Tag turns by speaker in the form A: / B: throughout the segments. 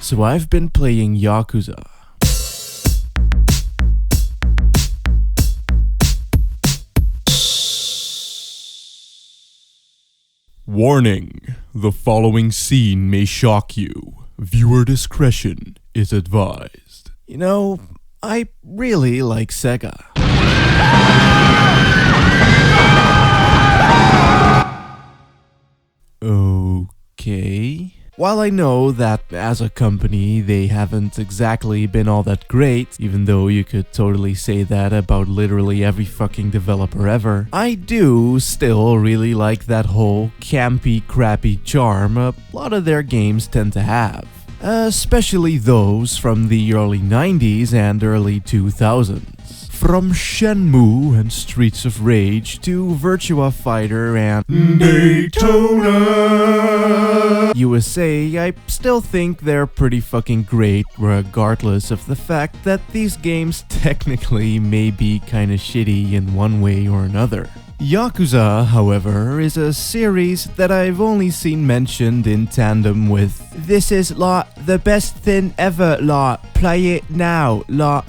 A: So I've been playing Yakuza. Warning, the following scene may shock you. Viewer discretion is advised. You know, I really like Sega. Okay. While I know that as a company they haven't exactly been all that great, even though you could totally say that about literally every fucking developer ever, I do still really like that whole campy crappy charm a lot of their games tend to have. Especially those from the early 90s and early 2000s. From Shenmue and Streets of Rage to Virtua Fighter and Daytona USA, I still think they're pretty fucking great regardless of the fact that these games technically may be kinda shitty in one way or another. Yakuza, however, is a series that I've only seen mentioned in tandem with "This is the best thing ever, play it now,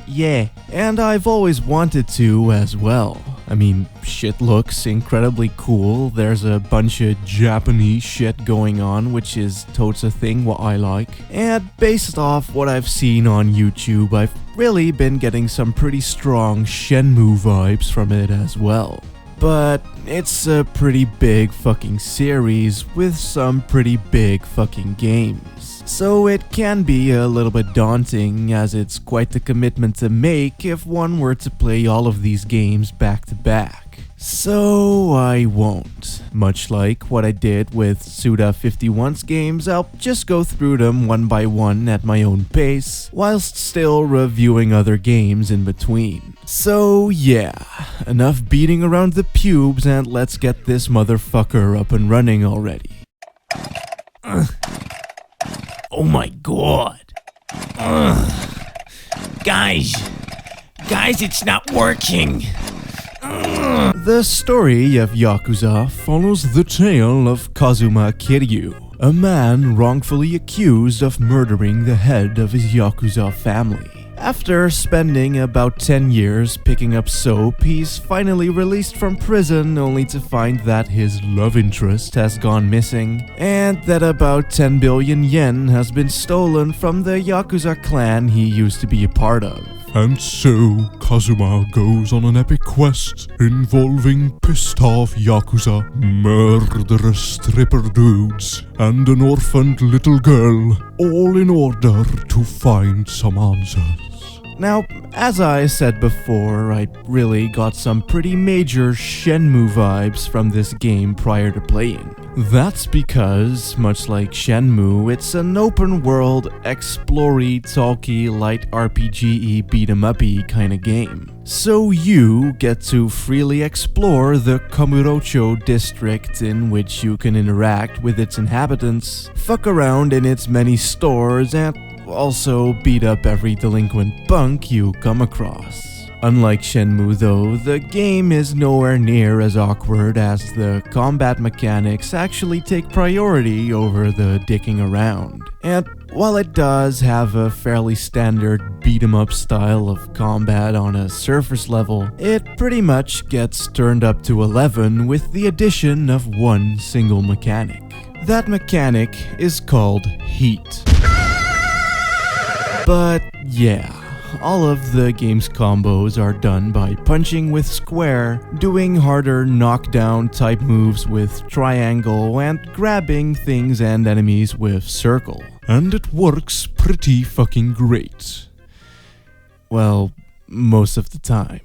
A: yeah." And I've always wanted to as well. I mean, shit looks incredibly cool, there's a bunch of Japanese shit going on, which is totes a thing what I like. And based off what I've seen on YouTube, I've really been getting some pretty strong Shenmue vibes from it as well. But it's a pretty big fucking series with some pretty big fucking games. So it can be a little bit daunting, as it's quite the commitment to make if one were to play all of these games back to back. So I won't. Much like what I did with Suda51's games, I'll just go through them one by one at my own pace, whilst still reviewing other games in between. So yeah, enough beating around the pubes and let's get this motherfucker up and running already.
B: Oh my god. Guys, it's not working.
A: The story of Yakuza follows the tale of Kazuma Kiryu, a man wrongfully accused of murdering the head of his Yakuza family. After spending about 10 years picking up soap, he's finally released from prison only to find that his love interest has gone missing, and that about 10 billion yen has been stolen from the Yakuza clan he used to be a part of.
C: And so, Kazuma goes on an epic quest involving pissed-off Yakuza, murderous stripper dudes, and an orphaned little girl, all in order to find some answers.
A: Now, as I said before, I really got some pretty major Shenmue vibes from this game prior to playing. That's because, much like Shenmue, it's an open-world, explore-y, talky, light RPG-y, beat-em-up-y kind of game. So you get to freely explore the Kamurocho district, in which you can interact with its inhabitants, fuck around in its many stores, and also beat up every delinquent punk you come across. Unlike Shenmue though, the game is nowhere near as awkward, as the combat mechanics actually take priority over the dicking around. And while it does have a fairly standard beat-em-up style of combat on a surface level, it pretty much gets turned up to 11 with the addition of one single mechanic. That mechanic is called heat. But yeah, all of the game's combos are done by punching with square, doing harder knockdown type moves with triangle, and grabbing things and enemies with circle.
C: And it works pretty fucking great.
A: Well, most of the time.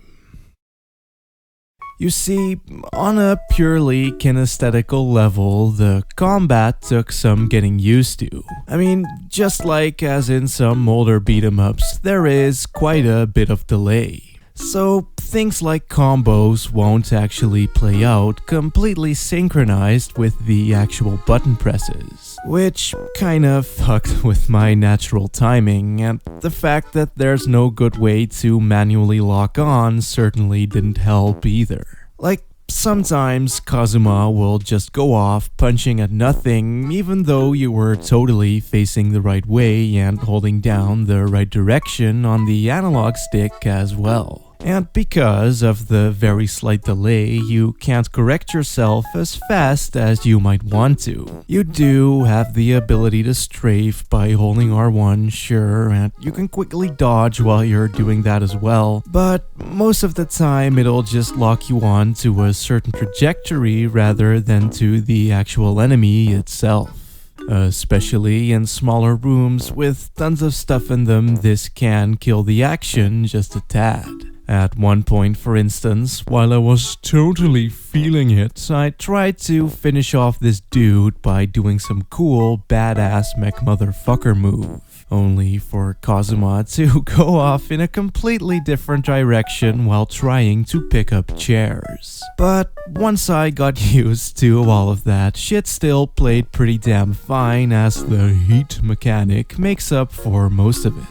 A: You see, on a purely kinesthetical level, the combat took some getting used to. I mean, just like as in some older beat-em-ups, there is quite a bit of delay. So things like combos won't actually play out completely synchronized with the actual button presses, which kind of fucked with my natural timing, and the fact that there's no good way to manually lock on certainly didn't help either. Like, sometimes Kazuma will just go off punching at nothing even though you were totally facing the right way and holding down the right direction on the analog stick as well. And because of the very slight delay, you can't correct yourself as fast as you might want to. You do have the ability to strafe by holding R1, sure, and you can quickly dodge while you're doing that as well, but most of the time it'll just lock you on to a certain trajectory rather than to the actual enemy itself. Especially in smaller rooms with tons of stuff in them, this can kill the action just a tad. At one point, for instance, while I was totally feeling it, I tried to finish off this dude by doing some cool, badass mech motherfucker move, only for Kazuma to go off in a completely different direction while trying to pick up chairs. But once I got used to all of that, shit still played pretty damn fine as the heat mechanic makes up for most of it.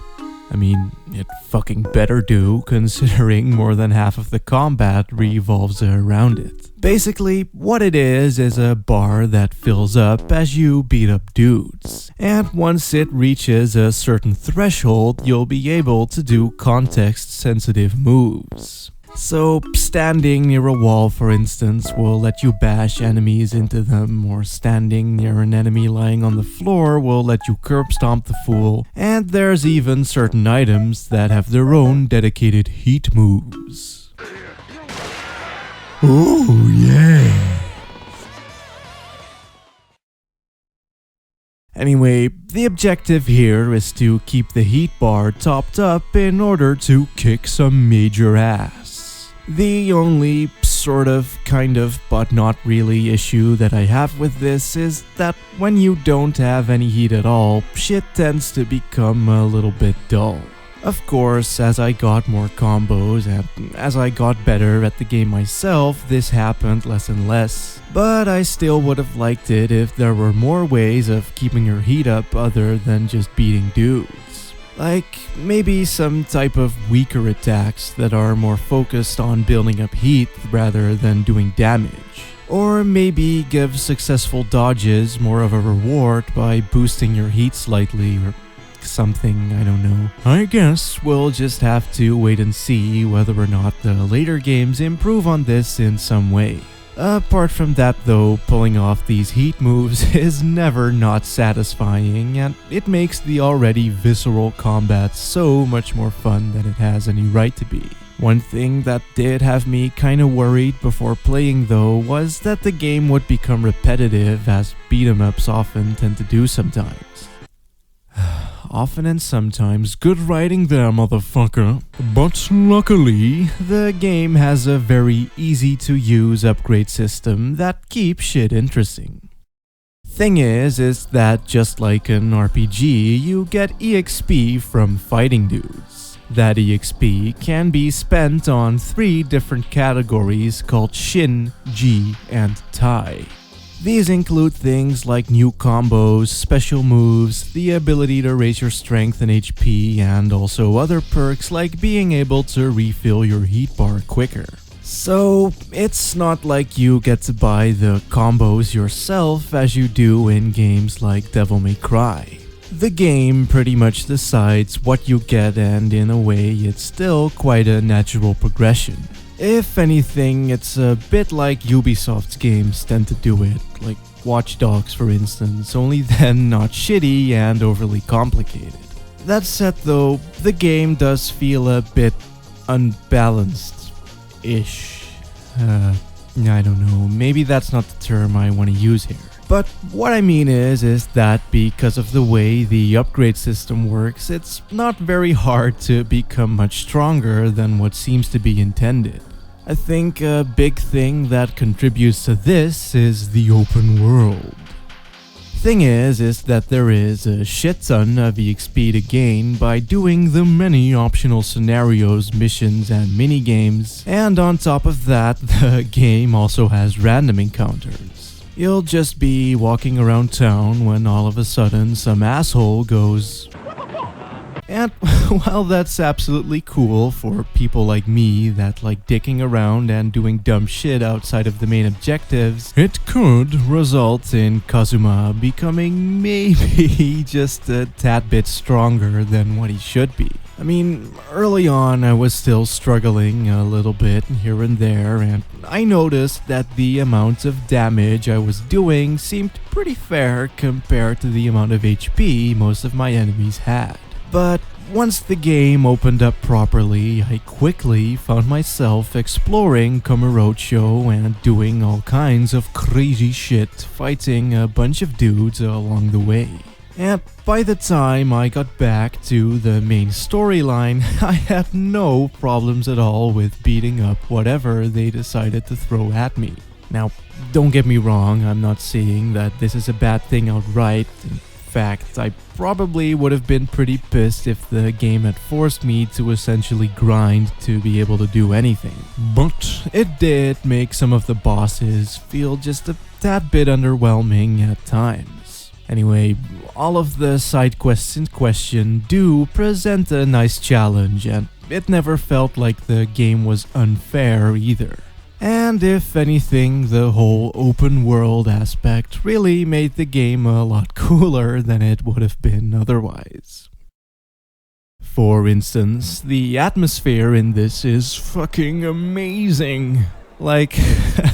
A: I mean, it fucking better do, considering more than half of the combat revolves around it. Basically, what it is a bar that fills up as you beat up dudes. And once it reaches a certain threshold, you'll be able to do context-sensitive moves. So, standing near a wall, for instance, will let you bash enemies into them, or standing near an enemy lying on the floor will let you curb stomp the fool, and there's even certain items that have their own dedicated heat moves. Oh yeah! Anyway, the objective here is to keep the heat bar topped up in order to kick some major ass. The only sort of, kind of, but not really issue that I have with this is that when you don't have any heat at all, shit tends to become a little bit dull. Of course, as I got more combos and as I got better at the game myself, this happened less and less. But I still would have liked it if there were more ways of keeping your heat up other than just beating dudes. Like, maybe some type of weaker attacks that are more focused on building up heat rather than doing damage. Or maybe give successful dodges more of a reward by boosting your heat slightly or something, I don't know. I guess we'll just have to wait and see whether or not the later games improve on this in some way. Apart from that though, pulling off these heat moves is never not satisfying, and it makes the already visceral combat so much more fun than it has any right to be. One thing that did have me kinda worried before playing though was that the game would become repetitive, as beat-em-ups often tend to do sometimes. Often and sometimes, good writing there, motherfucker. But luckily, the game has a very easy-to-use upgrade system that keeps shit interesting. Thing is that just like an RPG, you get EXP from fighting dudes. That EXP can be spent on 3 different categories called Shin, Ji, and Tai. These include things like new combos, special moves, the ability to raise your strength and HP, and also other perks like being able to refill your heat bar quicker. So, it's not like you get to buy the combos yourself as you do in games like Devil May Cry. The game pretty much decides what you get, and in a way it's still quite a natural progression. If anything, it's a bit like Ubisoft's games tend to do it, like Watch Dogs for instance, only then not shitty and overly complicated. That said though, the game does feel a bit unbalanced-ish. I don't know, maybe that's not the term I want to use here. But what I mean is that because of the way the upgrade system works, it's not very hard to become much stronger than what seems to be intended. I think a big thing that contributes to this is the open world. Thing is that there is a shit ton of EXP to gain by doing the many optional scenarios, missions, and minigames, and on top of that, the game also has random encounters. You'll just be walking around town when all of a sudden some asshole goes... And while that's absolutely cool for people like me that like dicking around and doing dumb shit outside of the main objectives, it could result in Kazuma becoming maybe just a tad bit stronger than what he should be. I mean, early on I was still struggling a little bit here and there, and I noticed that the amount of damage I was doing seemed pretty fair compared to the amount of HP most of my enemies had. But once the game opened up properly, I quickly found myself exploring Kamurocho and doing all kinds of crazy shit, fighting a bunch of dudes along the way. And by the time I got back to the main storyline, I had no problems at all with beating up whatever they decided to throw at me. Now, don't get me wrong, I'm not saying that this is a bad thing outright. In fact, I probably would have been pretty pissed if the game had forced me to essentially grind to be able to do anything. But it did make some of the bosses feel just a tad bit underwhelming at times. Anyway, all of the side quests in question do present a nice challenge, and it never felt like the game was unfair either. And if anything, the whole open world aspect really made the game a lot cooler than it would have been otherwise. For instance, the atmosphere in this is fucking amazing. Like,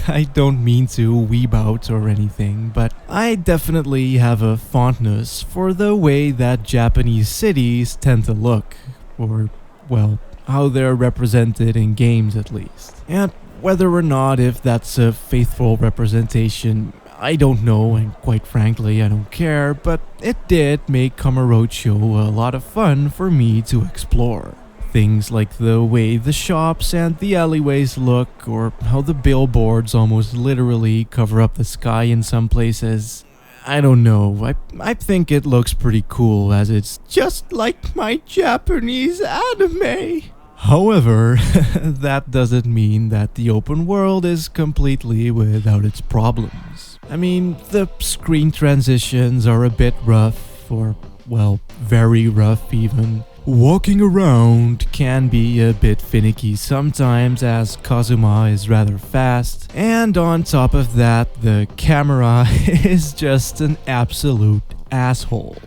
A: I don't mean to weeb out or anything, but I definitely have a fondness for the way that Japanese cities tend to look, or, well, how they're represented in games at least. And whether or not if that's a faithful representation, I don't know, and quite frankly I don't care, but it did make Kamurocho a lot of fun for me to explore. Things like the way the shops and the alleyways look, or how the billboards almost literally cover up the sky in some places. I don't know, I think it looks pretty cool, as it's just like my Japanese anime. However, that doesn't mean that the open world is completely without its problems. I mean, the screen transitions are a bit rough, or, well, very rough even. Walking around can be a bit finicky sometimes, as Kazuma is rather fast, and on top of that, the camera is just an absolute asshole.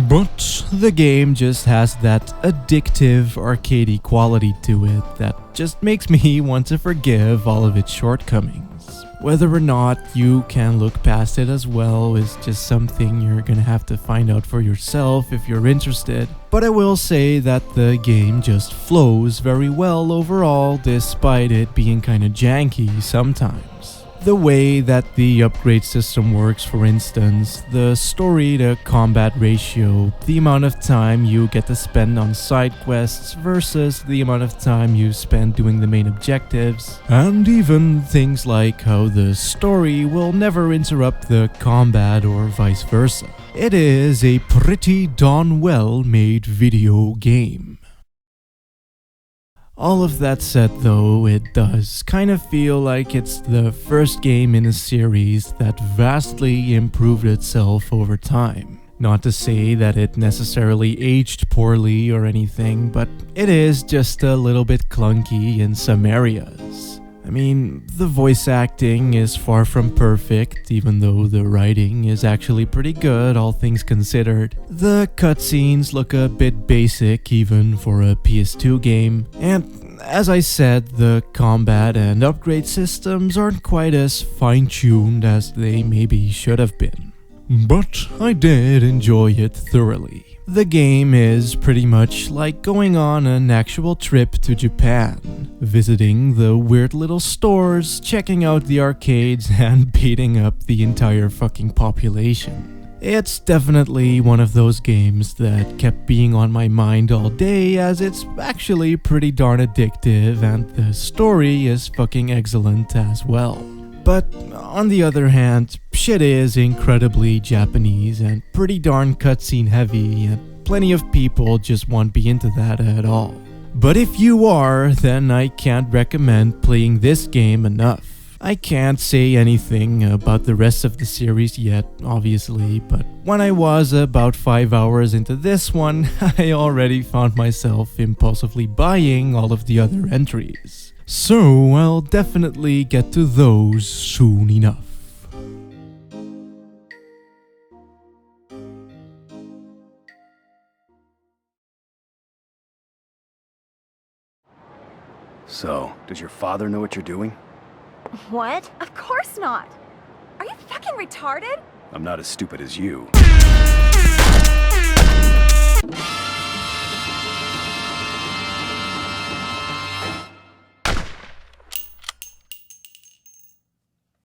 A: But the game just has that addictive arcadey quality to it that just makes me want to forgive all of its shortcomings. Whether or not you can look past it as well is just something you're gonna have to find out for yourself if you're interested. But I will say that the game just flows very well overall, despite it being kinda janky sometimes. The way that the upgrade system works, for instance, the story to combat ratio, the amount of time you get to spend on side quests versus the amount of time you spend doing the main objectives, and even things like how the story will never interrupt the combat or vice versa. It is a pretty darn well made video game. All of that said though, it does kind of feel like it's the first game in a series that vastly improved itself over time. Not to say that it necessarily aged poorly or anything, but it is just a little bit clunky in some areas. I mean, the voice acting is far from perfect, even though the writing is actually pretty good, all things considered. The cutscenes look a bit basic, even for a PS2 game, and as I said, the combat and upgrade systems aren't quite as fine-tuned as they maybe should have been. But I did enjoy it thoroughly. The game is pretty much like going on an actual trip to Japan, visiting the weird little stores, checking out the arcades, and beating up the entire fucking population. It's definitely one of those games that kept being on my mind all day, as it's actually pretty darn addictive and the story is fucking excellent as well. But on the other hand, shit is incredibly Japanese and pretty darn cutscene heavy, and plenty of people just won't be into that at all. But if you are, then I can't recommend playing this game enough. I can't say anything about the rest of the series yet, obviously, but when I was about 5 hours into this one, I already found myself impulsively buying all of the other entries. So I'll definitely get to those soon enough.
D: So, does your father know what you're doing?
E: What? Of course not. Are you fucking retarded?
D: I'm not as stupid as you.